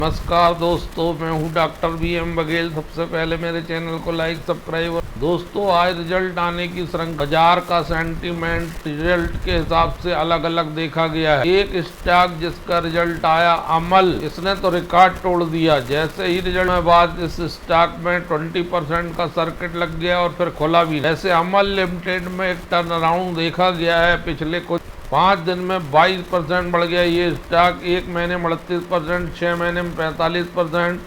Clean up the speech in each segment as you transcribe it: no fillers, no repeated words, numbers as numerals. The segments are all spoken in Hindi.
नमस्कार दोस्तों, मैं हूं डॉक्टर BM बघेल। सबसे पहले मेरे चैनल को लाइक सब्सक्राइब। दोस्तों, आज रिजल्ट आने की श्रृंखला, बाजार का सेंटीमेंट रिजल्ट के हिसाब से अलग अलग देखा गया है। एक स्टॉक जिसका रिजल्ट आया, अमल, इसने तो रिकॉर्ड तोड़ दिया। जैसे ही रिजल्ट में बाद इस स्टॉक में 20% का सर्किट लग गया और फिर खुला भी। ऐसे अमल लिमिटेड में एक टर्न अराउंड देखा गया है। पिछले कुछ 5 दिन में 22% बढ़ गया ये स्टॉक। 1 महीने में 38%, 6 महीने में 45%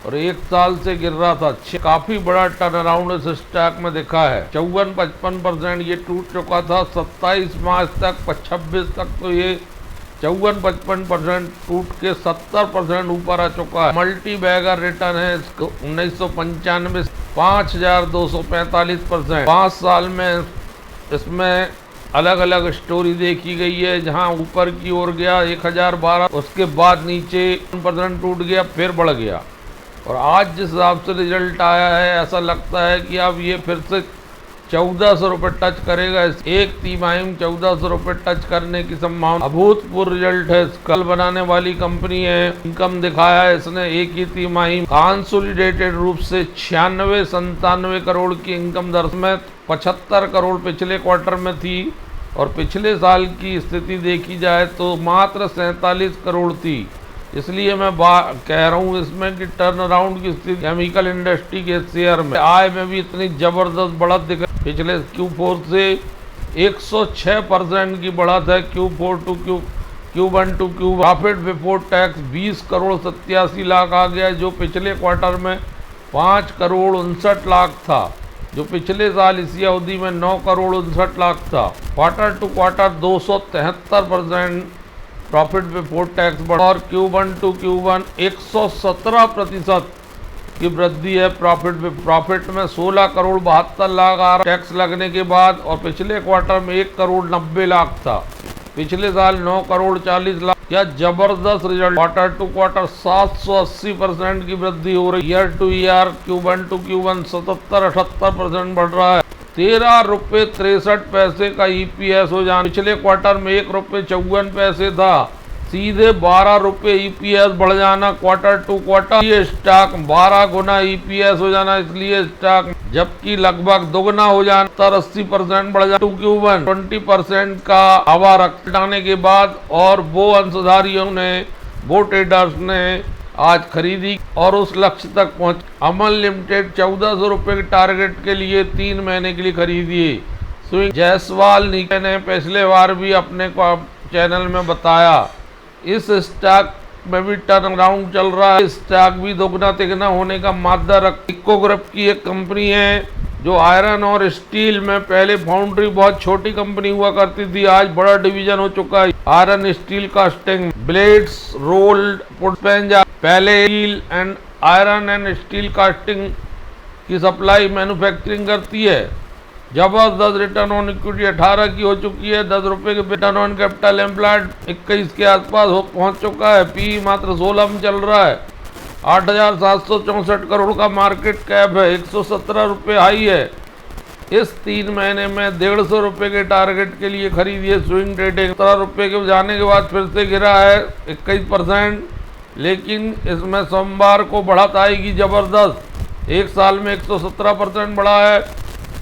और 1 साल से गिर रहा था। काफी बड़ा टर्न अराउंड इस स्टॉक में दिखा है। 54-55% ये टूट चुका था। 27 मार्च तक 26 तक तो ये 54-55% टूट के 70% ऊपर आ चुका है। मल्टी बैगर रिटर्न है इसको 1995 5245%। 5 साल में इसमें अलग अलग स्टोरी देखी गई है। जहां ऊपर की ओर गया 1012, उसके बाद नीचे 1% टूट गया, फिर बढ़ गया। और आज जिस हिसाब से रिजल्ट आया है, ऐसा लगता है कि अब ये फिर से 1400 रुपये टच करेगा। एक तिमाही में 1400 रुपये टच करने की संभावना। अभूतपूर्व रिजल्ट है। कल बनाने वाली कंपनी है। इनकम दिखाया है इसने एक ही तिमाही कंसोलिडेटेड रूप से 96-97 करोड़ की इनकम दर में 75 करोड़ पिछले क्वार्टर में थी। और पिछले साल की स्थिति देखी जाए तो मात्र 47 करोड़ थी। इसलिए मैं कह रहा हूँ इसमें कि टर्न अराउंड की स्थिति केमिकल इंडस्ट्री के शेयर में आय में भी इतनी जबरदस्त बढ़त दिख रही। पिछले Q4 से 106% की बढ़त है। Q4 to Q1 to Q। Profit before tax 20 crore 87 lakh आ गया, जो पिछले क्वार्टर में 5 करोड़ 59 लाख था, जो पिछले साल इसी अवधि में 9 करोड़ 59 लाख था। Quarter to quarter 273% profit before tax बढ़ा और Q1 टू Q1 117% की वृद्धि है। प्रॉफिट में 16 करोड़ 72 लाख आ रहा टैक्स लगने के बाद, और पिछले क्वार्टर में 1 करोड़ 90 लाख था। पिछले साल 9 करोड़ 40 लाख। क्या जबरदस्त रिजल्ट। क्वार्टर टू क्वार्टर 780% की वृद्धि हो रही है। Year two year Q1 to Q1 77-78% बढ़ रहा है। 13 रुपये 63 पैसे का EPS हो जाना। पिछले क्वार्टर में 1 रुपये 54 पैसे था, सीधे 12 रुपये EPS बढ़ जाना। क्वार्टर टू क्वार्टर ये स्टॉक 12 गुना EPS हो जाना। इसलिए स्टॉक जबकि लगभग दोगुना हो जाना, 70-80% बढ़ जाना। Q1 20% का हवा रखने के बाद, और वो अंशधारियों ने, वो ट्रेडर्स ने आज खरीदी और उस लक्ष्य तक पहुंच। अमल लिमिटेड 1400 रुपये के टारगेट के लिए 3 महीने के लिए खरीदी। स्विंग जायसवाल ने पिछले बार भी अपने चैनल में बताया, इस स्टॉक में भी टर्न अराउंड चल रहा है। स्टॉक भी दोगुना तिगुना होने का मादा रख। इको ग्रुप की एक कंपनी है जो आयरन और स्टील में, पहले फाउंड्री बहुत छोटी कंपनी हुआ करती थी, आज बड़ा डिवीजन हो चुका है। Iron steel casting, blades, rolled पुटपेंजा, पहले steel and iron and steel casting की सप्लाई मैन्युफैक्चरिंग करती है। जबरदस्त रिटर्न ऑन इक्विटी 18 की हो चुकी है। 10 रुपये के रिटर्न ऑन कैपिटल एम्प्लॉयड 21 के आसपास पहुंच चुका है। पी मात्र 16 में चल रहा है। 8,764 करोड़ का मार्केट कैप है। 117 रुपये हाई है। इस 3 महीने में 150 रुपये के टारगेट के लिए खरीदी है। स्विंग ट्रेडिंग 17 रुपये के जाने के बाद फिर से गिरा है 21%, लेकिन इसमें सोमवार को बढ़त आएगी जबरदस्त। 1 साल में 117% बढ़ा है।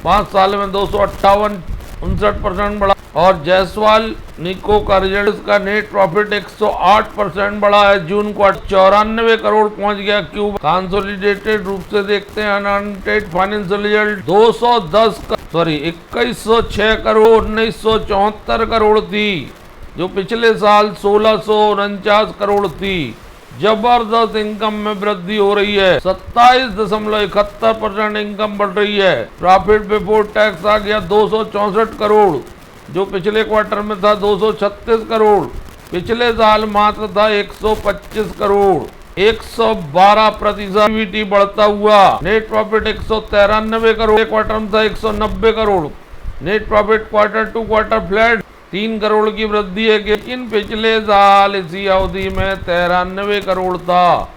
5 साल में 258-59% बढ़ा। और जायसवाल निको का रिजल्ट का नेट प्रॉफिट 108% बढ़ा है। जून क्वार्टर 94 करोड़ पहुंच गया। क्यूब कंसोलिडेटेड रूप से देखते हैं unaudited financial result 2106 crore 1974 crore थी, जो पिछले साल 1649 करोड़ थी। जबरदस्त इनकम में वृद्धि हो रही है। 27.71% इनकम बढ़ रही है। प्रॉफिट बिफोर टैक्स आ गया 264 करोड़, जो पिछले क्वार्टर में था 236 करोड़। पिछले साल मात्र था 125 करोड़। 112% बढ़ता हुआ। नेट प्रॉफिट 193 करोड़, क्वार्टर में था 190 crore. Net profit quarter to quarter flat 3 crore की वृद्धि है, लेकिन पिछले साल इसी अवधि में 93 करोड़ था।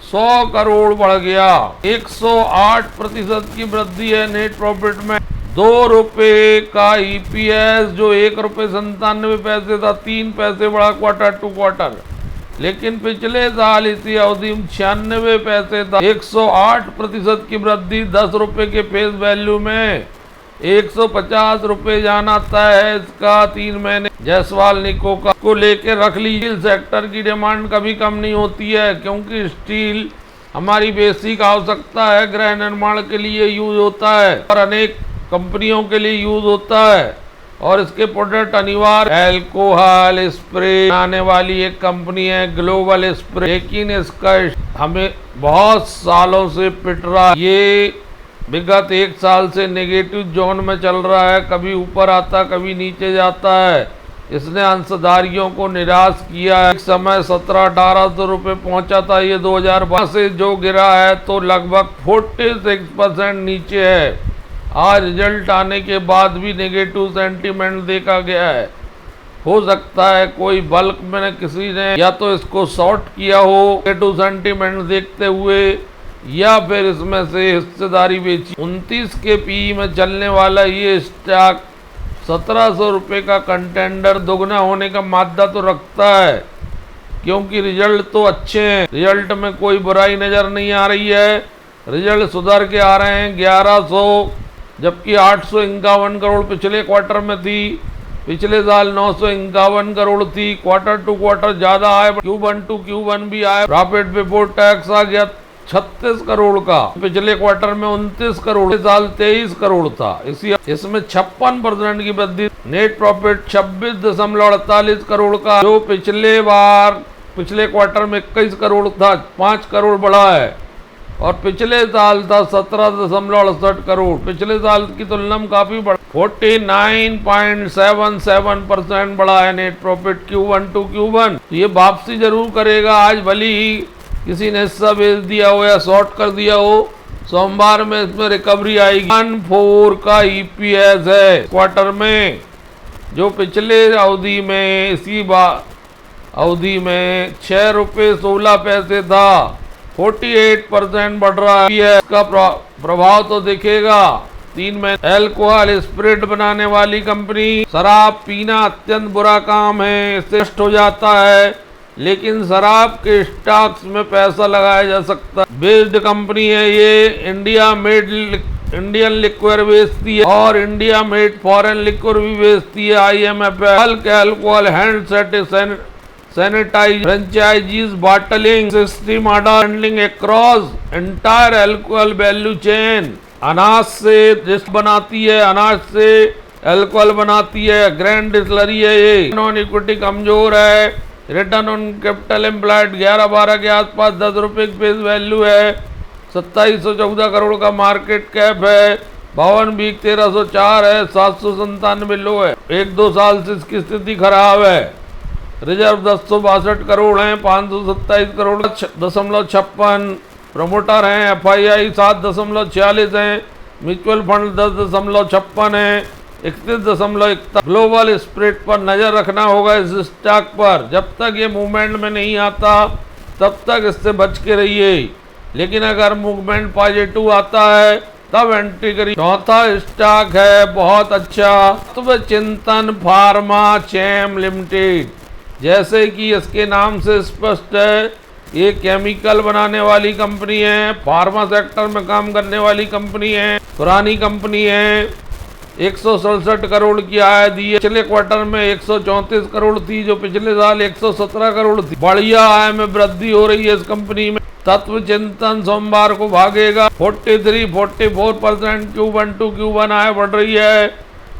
100 करोड़ बढ़ गया। 108% की वृद्धि है नेट प्रॉफिट में। 2 रुपये का EPS जो 1 रुपये 97 पैसे था, 3 पैसे बढ़ा क्वार्टर टू क्वार्टर। लेकिन पिछले साल इसी अवधि में 96 पैसे था। 108% की वृद्धि, 10 रुपए के फेस वैल्यू में 150 रुपए जाना तय है इसका 3 महीने। जायसवाल निको का को लेकर रख ली। स्टील सेक्टर की डिमांड कभी कम नहीं होती है, क्योंकि स्टील हमारी बेसिक आवश्यकता है, गृह निर्माण के लिए यूज होता है और अनेक कंपनियों के लिए यूज होता है, और इसके प्रोडक्ट अनिवार्य। अल्कोहल स्प्रे बनाने वाली एक कंपनी है ग्लोबल स्प्रे, लेकिन इसका हमें बहुत सालों से पिट रहा है। ये विगत 1 साल से नेगेटिव जोन में चल रहा है, कभी ऊपर आता कभी नीचे जाता है। इसने अंशधारियों को निराश किया है। एक समय 1700-1800 रुपये पहुंचा था, ये 2012 से जो गिरा है तो लगभग 46% नीचे है। आज रिजल्ट आने के बाद भी नेगेटिव सेंटीमेंट देखा गया है। हो सकता है कोई बल्क में किसी ने या तो इसको शॉर्ट किया हो नेगेटिव सेंटीमेंट देखते हुए, या फिर इसमें से हिस्सेदारी बेची। 29 के पी में चलने वाला ये स्टॉक 1700 रुपये का कंटेंडर दुगना होने का मादा तो रखता है, क्योंकि रिजल्ट तो अच्छे हैं। रिजल्ट में कोई बुराई नजर नहीं आ रही है, रिजल्ट सुधर के आ रहे हैं। 1100 जबकि 851 करोड़ पिछले क्वार्टर में थी। पिछले साल 951 करोड़ थी। क्वार्टर टू क्वार्टर ज्यादा आए, Q1 टू Q1 भी आए। प्रॉफिट बिफोर टैक्स आ गया 36 करोड़ का, पिछले क्वार्टर में 29 करोड़, साल 23 करोड़ था। इसमें 56% की वृद्धि। नेट प्रॉफिट 26.48 करोड़ का, जो पिछले क्वार्टर में 21 करोड़ था, 5 करोड़ बढ़ा है। और पिछले साल था 17.68 करोड़, पिछले साल की तुलना में काफी बढ़ा। 49.77% बढ़ा है net profit Q1 to Q1। तो ये वापसी जरूर करेगा। आज भली ही किसी ने हिस्सा बेच दिया हो या शॉर्ट कर दिया हो, सोमवार में इसमें रिकवरी आएगी। 14 का EPS है क्वार्टर में, जो पिछले अवधि में इसी अवधि में 6 रुपये 16 पैसे था। 48% बढ़ रहा है। इसका प्रभाव तो दिखेगा 3 महीने। अल्कोहल स्प्रिट बनाने वाली कंपनी, शराब पीना अत्यंत बुरा काम है, इससे नष्ट हो जाता है, लेकिन शराब के स्टॉक्स में पैसा लगाया जा सकता है। बेस्ड कंपनी है ये, इंडियन लिक्विड बेचती है और इंडिया मेड फॉरेन लिक्विड भी बेचती है। IMF bulk alcohol hand sanitize franchisees bottling system order handling across entire alcohol value chain. अनाज से डिस्ट बनाती है, अनाज से अल्कोहल बनाती है, ग्रैंड डिस्लरी है ये। नॉन इक्विटी कमजोर है। रिटर्न ऑन कैपिटल एम्प्लॉयड 11-12 के आसपास, 10 रुपये की फेस वैल्यू है। 2714 करोड़ का मार्केट कैप है। 52 वीक 1304 है। 797 लो है। 1-2 साल से इसकी स्थिति खराब है। रिजर्व 1062 करोड़ हैं। 527 करोड़ 56। प्रमोटर हैं FII 7.46 हैं। म्यूचुअल फंड 10.56 है। 31.41। ग्लोबल स्प्रिट पर नजर रखना होगा इस स्टॉक पर। जब तक ये मूवमेंट में नहीं आता तब तक इससे बच के रहिए, लेकिन अगर मूवमेंट पॉजिटिव आता है तब एंट्री करिए। चौथा स्टॉक है बहुत अच्छा, तत्व चिंतन फार्मा चैम लिमिटेड। जैसे कि इसके नाम से स्पष्ट है, ये केमिकल बनाने वाली कंपनी है, फार्मा सेक्टर में काम करने वाली कंपनी है, पुरानी कंपनी है। 167 करोड़ की आय दी है। पिछले क्वार्टर में 134 करोड़ थी, जो पिछले साल 117 करोड़ थी। बढ़िया आय में वृद्धि हो रही है इस कंपनी में। तत्व चिंतन सोमवार को भागेगा। 43-44% Q1 टू Q1 आय बढ़ रही है।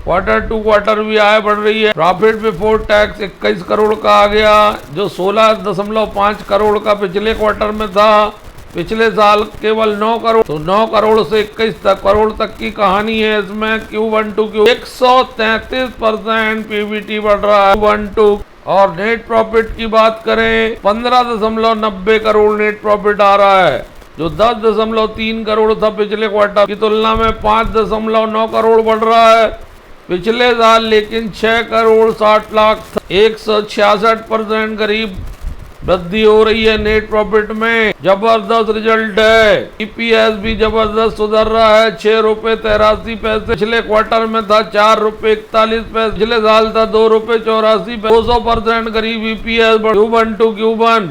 क्वार्टर टू क्वार्टर भी आय बढ़ रही है। प्रॉफिट बिफोर टैक्स 21 करोड़ का आ गया, जो 16.5 करोड़ का पिछले क्वार्टर में था। पिछले साल केवल 9 करोड़, तो 9 करोड़ से 21 करोड़ तक की कहानी है इसमें। Q1 टू Q 133% PBT बढ़ रहा है Q1 टू। और नेट प्रॉफिट की बात करें, 15.90 करोड़ नेट प्रॉफिट आ रहा है, जो 10.3 करोड़ था पिछले क्वार्टर की तुलना में 5.9 करोड़ बढ़ रहा है। पिछले साल लेकिन 6 करोड़ 60 लाख था। 166% करीब वृद्धि हो रही है नेट प्रॉफिट में, जबरदस्त रिजल्ट है। ईपीएस भी जबरदस्त सुधर रहा है, 6.83 पिछले क्वार्टर में था, 4.41, पिछले साल था 2.84, 200% करीब ईपीएस Q1 to Q1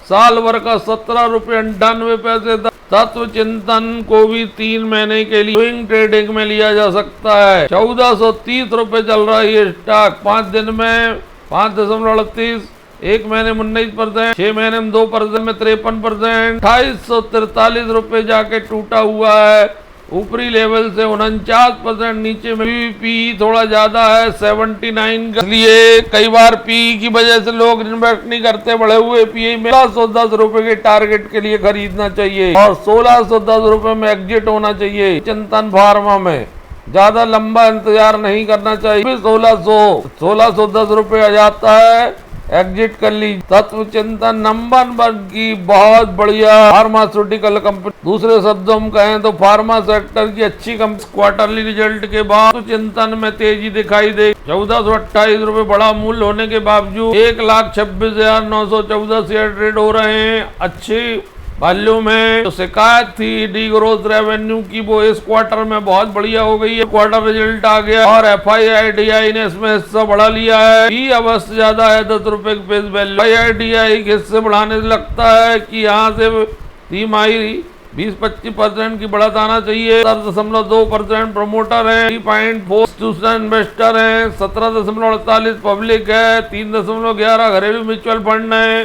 साल भर का 17.98 था। तत्व चिंतन को भी 3 महीने के लिए स्विंग ट्रेडिंग में लिया जा सकता है। 1430 रुपए चल रहा है ये स्टॉक, 5 दिन में 5.38, 1 महीने में 19%, 6 महीने में 2% में 53%, 2843 रुपए जाके टूटा हुआ है ऊपरी लेवल से 49%, नीचे में पी थोड़ा ज्यादा है 79 का, इसलिए कई बार पी की वजह से लोग इन्वेस्ट नहीं करते। बढ़े हुए पी में 1610 रुपए के टारगेट के लिए खरीदना चाहिए और 1610 रुपए में एग्जिट होना चाहिए। चिंतन फार्मा में ज्यादा लंबा इंतजार नहीं करना चाहिए, 1610 रुपए आ जाता है, एग्जिट कर ली। तत्व चिंतन नंबर 1 की बहुत बढ़िया फार्मास्यूटिकल कंपनी, दूसरे शब्दों में कहें तो फार्मा सेक्टर की अच्छी कंपनी। क्वार्टरली रिजल्ट के बाद चिंतन में तेजी दिखाई दे, 1428 रुपए बड़ा मूल्य होने के बावजूद 1,26,914 शेयर ट्रेड हो रहे हैं। अच्छी वॉल्यूम में जो शिकायत थी डी ग्रोथ रेवेन्यू की, वो इस क्वार्टर में बहुत बढ़िया हो गई है। क्वार्टर रिजल्ट आ गया और FIIDI ने इसमें हिस्सा बढ़ा लिया है। पी अवश्य ज्यादा है, 10 रुपए की फेस वैल्यू। FIIDI के हिस्से बढ़ाने से लगता है कि यहाँ से तिमाही 20-25% की बढ़त आना चाहिए। 17.2% प्रमोटर है, 3.4 इंस्टीट्यूशनल इन्वेस्टर है, 17.48 पब्लिक है, 3.11 घरेलू म्यूचुअल फंड है,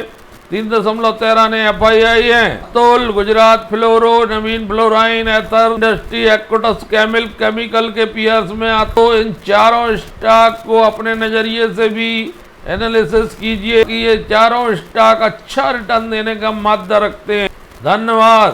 3.13 ने FII है। अतुल, गुजरात फ्लोरो, नवीन फ्लोराइन, एथर इंडस्ट्री, एक्कोटस केमिकल के पीयर्स में तो इन चारों स्टॉक को अपने नजरिए से भी एनालिसिस कीजिए कि ये चारों स्टॉक अच्छा रिटर्न देने का मादा रखते हैं। धन्यवाद।